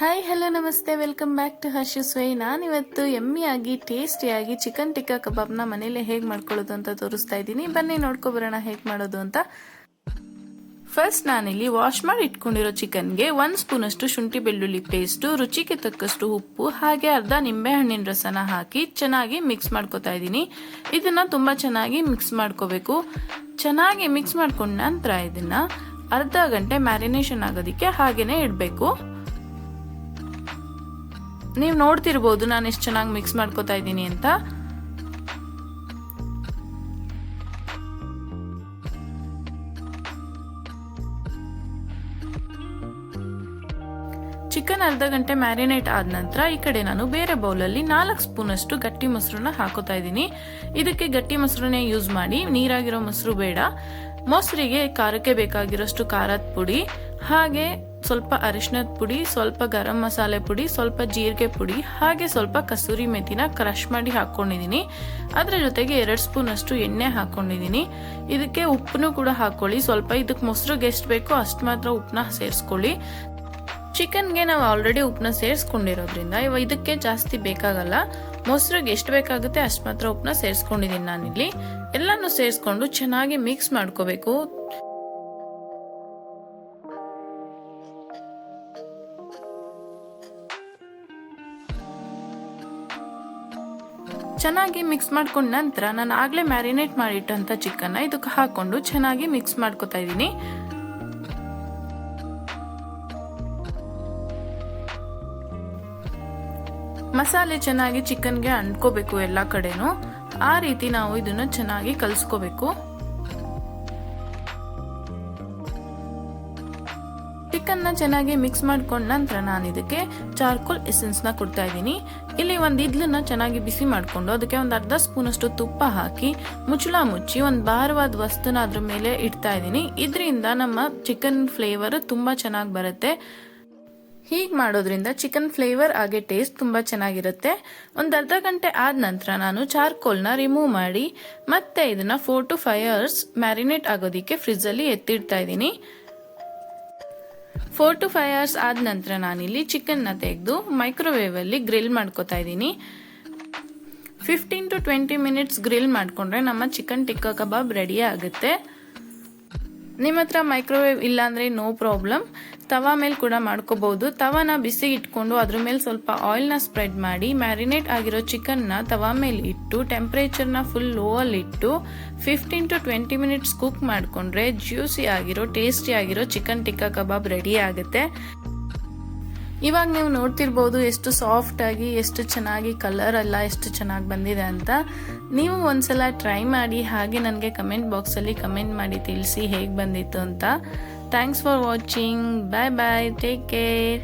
Hi hello ನಮಸ್ತೆ, welcome back to ಹರ್ಷಸ್ Y. ನಾನಿವತ್ತು ಯಮ್ಮಿಯಾಗಿ ಟೇಸ್ಟಿಯಾಗಿ ಚಿಕನ್ ಟಿಕ್ಕಾ ಕಬಾಬ್ನ ಮನೇಲಿ ಹೇಗೆ ಮಾಡ್ಕೊಳ್ಳೋದು ಅಂತ ತೋರಿಸ್ತಾ ಇದ್ದೀನಿ. ಬನ್ನಿ ನೋಡ್ಕೊಬರೋಣ ಹೇಗೆ ಮಾಡೋದು ಅಂತ. ಫಸ್ಟ್ ನಾನಿಲ್ಲಿ ವಾಶ್ ಮಾಡಿ ಇಟ್ಕೊಂಡಿರೋ ಚಿಕನ್ಗೆ 1 ಸ್ಪೂನ್ ಅಷ್ಟು ಶುಂಠಿ ಬೆಳ್ಳುಳ್ಳಿ ಪೇಸ್ಟು, ರುಚಿಗೆ ತಕ್ಕಷ್ಟು ಉಪ್ಪು, ಹಾಗೆ ಅರ್ಧ ನಿಂಬೆ ಹಣ್ಣಿನ ರಸನ ಹಾಕಿ ಚೆನ್ನಾಗಿ ಮಿಕ್ಸ್ ಮಾಡ್ಕೊತಾ ಇದ್ದೀನಿ. ಇದನ್ನ ತುಂಬಾ ಚೆನ್ನಾಗಿ ಮಿಕ್ಸ್ ಮಾಡ್ಕೋಬೇಕು. ಚೆನ್ನಾಗಿ ಮಿಕ್ಸ್ ಮಾಡ್ಕೊಂಡ ನಂತರ ಇದನ್ನ ಅರ್ಧ ಗಂಟೆ ಮ್ಯಾರಿನೇಷನ್ ಆಗೋದಕ್ಕೆ ಹಾಗೇನೆ ಇಡಬೇಕು. ನೀವು ನೋಡ್ತಿರ್ಬೋದು ನಾನು ಎಷ್ಟು ಚೆನ್ನಾಗಿ ಮಿಕ್ಸ್ ಮಾಡ್ಕೋತಾ ಇದ್ದೀನಿ ಅಂತ. ಚಿಕನ್ ಅರ್ಧ ಗಂಟೆ ಮ್ಯಾರಿನೇಟ್ ಆದ ನಂತರ ಈ ಕಡೆ ನಾನು ಬೇರೆ ಬೌಲಲ್ಲಿ 4 ಸ್ಪೂನ್ ಅಷ್ಟು ಗಟ್ಟಿ ಮೊಸರನ್ನ ಹಾಕೋತಾ ಇದ್ದೀನಿ. ಇದಕ್ಕೆ ಗಟ್ಟಿ ಮೊಸರನ್ನೇ ಯೂಸ್ ಮಾಡಿ, ನೀರಾಗಿರೋ ಮೊಸರು ಬೇಡ. ಮೊಸರಿಗೆ ಖಾರಕ್ಕೆ ಬೇಕಾಗಿರೋಷ್ಟು ಖಾರದ ಪುಡಿ, ಹಾಗೆ ಸ್ವಲ್ಪ ಅರಿಶಿನದ ಪುಡಿ, ಸ್ವಲ್ಪ ಗರಂ ಮಸಾಲೆ ಪುಡಿ, ಸ್ವಲ್ಪ ಜೀರಿಗೆ ಪುಡಿ, ಹಾಗೆ ಸ್ವಲ್ಪ ಕಸೂರಿ ಮೆಥಿನ ಕ್ರಶ್ ಮಾಡಿ ಹಾಕೊಂಡಿದ್ದೀನಿ. ಅದರ ಜೊತೆಗೆ 2 ಸ್ಪೂನ್ ಅಷ್ಟು ಎಣ್ಣೆ ಹಾಕೊಂಡಿದ್ದೀನಿ. ಇದಕ್ಕೆ ಉಪ್ಪನ್ನು ಕೂಡ ಹಾಕೊಳ್ಳಿ. ಸ್ವಲ್ಪ ಇದಕ್ಕೆ ಮೊಸರಿಗೆ ಎಷ್ಟು ಬೇಕೋ ಅಷ್ಟು ಮಾತ್ರ ಉಪ್ಪನ್ನ ಸೇರಿಸ್ಕೊಳ್ಳಿ. ಚಿಕನ್ಗೆ ನಾವು ಆಲ್ರೆಡಿ ಉಪ್ಪನ್ನ ಸೇರಿಸ್ಕೊಂಡಿರೋದ್ರಿಂದ ಇದಕ್ಕೆ ಜಾಸ್ತಿ ಬೇಕಾಗಲ್ಲ. ಮೊಸರಿಗೆ ಎಷ್ಟು ಬೇಕಾಗುತ್ತೆ ಅಷ್ಟು ಮಾತ್ರ ಉಪ್ಪನ್ನ ಸೇರಿಸ್ಕೊಂಡಿದ್ದೀನಿ ನಾನಿಲ್ಲಿ. ಎಲ್ಲಾನು ಸೇರಿಸ್ಕೊಂಡು ಚೆನ್ನಾಗಿ ಮಿಕ್ಸ್ ಮಾಡ್ಕೋಬೇಕು. ಚೆನ್ನಾಗಿ ಮಿಕ್ಸ್ ಮಾಡ್ಕೊಂಡ ನಂತರ ನಾನು ಆಗ್ಲೇ ಮ್ಯಾರಿನೇಟ್ ಮಾಡಿಟ್ಟಂತ ಚಿಕನ್ ಇದಕ್ಕೆ ಹಾಕೊಂಡು ಚೆನ್ನಾಗಿ ಮಿಕ್ಸ್ ಮಾಡ್ಕೊತಾ ಇದ್ದೀನಿ. ಮಸಾಲೆ ಚೆನ್ನಾಗಿ ಚಿಕನ್ಗೆ ಅಂಟ್ಕೋಬೇಕು ಎಲ್ಲಾ ಕಡೆನೂ. ಆ ರೀತಿ ನಾವು ಇದನ್ನ ಚೆನ್ನಾಗಿ ಕಲ್ಸ್ಕೋಬೇಕು. ಚಿಕನ್ ನ ಚೆನ್ನಾಗಿ ಮಿಕ್ಸ್ ಮಾಡ್ಕೊಂಡ ನಂತರ ನಾನು ಇದಕ್ಕೆ ಚಾರ್ಕೋಲ್ ಎಸೆನ್ಸ್ ನ ಕೊಡ್ತಾ ಇದ್ದೀನಿ. ಇಲ್ಲಿ ಒಂದು ಇದ್ಲನ್ನ ಚೆನ್ನಾಗಿ ಬಿಸಿ ಮಾಡ್ಕೊಂಡು ಅದಕ್ಕೆ ಒಂದು ಅರ್ಧ ಸ್ಪೂನ್ ಅಷ್ಟು ತುಪ್ಪ ಹಾಕಿ ಮುಚ್ಚಳ ಮುಚ್ಚಿ ಒಂದು ಭಾರವಾದ ವಸ್ತುನ ಅದ್ರ ಮೇಲೆ ಇಡ್ತಾ ಇದ್ದೀನಿ. ಇದರಿಂದ ನಮ್ಮ ಚಿಕನ್ ಫ್ಲೇವರ್ ತುಂಬಾ ಚೆನ್ನಾಗಿ ಬರುತ್ತೆ. ಹೀಗೆ ಮಾಡೋದ್ರಿಂದ ಚಿಕನ್ ಫ್ಲೇವರ್ ಹಾಗೆ ಟೇಸ್ಟ್ ತುಂಬಾ ಚೆನ್ನಾಗಿರುತ್ತೆ. ಒಂದು ಅರ್ಧ ಗಂಟೆ ಆದ ನಂತರ ನಾನು ಚಾರ್ಕೋಲ್ನ ರಿಮೂವ್ ಮಾಡಿ ಮತ್ತೆ ಇದನ್ನ 4 to 5 hours ಮ್ಯಾರಿನೇಟ್ ಆಗೋದಿಕ್ಕೆ ಫ್ರಿಜ್ ಅಲ್ಲಿ ಎತ್ತಿಡ್ತಾ ಇದ್ದೀನಿ. 4 to 5 hours ಆದ ನಂತರ ನಾನಿಲ್ಲಿ ಚಿಕನ್ ನ ತೆಗೆದು ಮೈಕ್ರೋವೇವ್ ಅಲ್ಲಿ ಗ್ರಿಲ್ ಮಾಡ್ಕೋತಾ ಇದ್ದೀನಿ. 15 to 20 minutes ಗ್ರಿಲ್ ಮಾಡ್ಕೊಂಡ್ರೆ ನಮ್ಮ ಚಿಕನ್ ಟಿಕ್ಕಾ ಕಬಾಬ್ ರೆಡಿ ಆಗುತ್ತೆ. ನಿಮ್ಮ ಹತ್ರ ಮೈಕ್ರೋವೇವ್ ಇಲ್ಲ ಅಂದ್ರೆ ನೋ ಪ್ರಾಬ್ಲಮ್, ತವಾ ಮೇಲೆ ಕೂಡ ಮಾಡ್ಕೋಬಹುದು. ತವಾನ ಬಿಸಿ ಇಟ್ಕೊಂಡು ಅದ್ರ ಮೇಲೆ ಸ್ವಲ್ಪ ಆಯಿಲ್ ನ ಸ್ಪ್ರೆಡ್ ಮಾಡಿ ಮ್ಯಾರಿನೇಟ್ ಆಗಿರೋ ಚಿಕನ್ ನ ತವಾ ಮೇಲೆ ಇಟ್ಟು ಟೆಂಪರೇಚರ್ ನ ಫುಲ್ ಲೋ ಅಲ್ಲಿ ಇಟ್ಟು 15 to 20 minutes ಕುಕ್ ಮಾಡ್ಕೊಂಡ್ರೆ ಜ್ಯೂಸಿ ಆಗಿರೋ ಟೇಸ್ಟಿ ಆಗಿರೋ ಚಿಕನ್ ಟಿಕ್ಕಾ ಕಬಾಬ್ ರೆಡಿ ಆಗುತ್ತೆ. ಇವಾಗ ನೀವು ನೋಡ್ತಿರ್ಬೋದು ಎಷ್ಟು ಸಾಫ್ಟ್ ಆಗಿ, ಎಷ್ಟು ಚೆನ್ನಾಗಿ ಕಲರ್ ಎಲ್ಲ ಎಷ್ಟು ಚೆನ್ನಾಗಿ ಬಂದಿದೆ ಅಂತ. ನೀವು ಒಂದ್ಸಲ ಟ್ರೈ ಮಾಡಿ, ಹಾಗೆ ನನಗೆ ಕಮೆಂಟ್ ಬಾಕ್ಸ್ ಅಲ್ಲಿ ಕಮೆಂಟ್ ಮಾಡಿ ತಿಳಿಸಿ ಹೇಗೆ ಬಂದಿತ್ತು ಅಂತ. Thanks for watching. Bye bye, take care.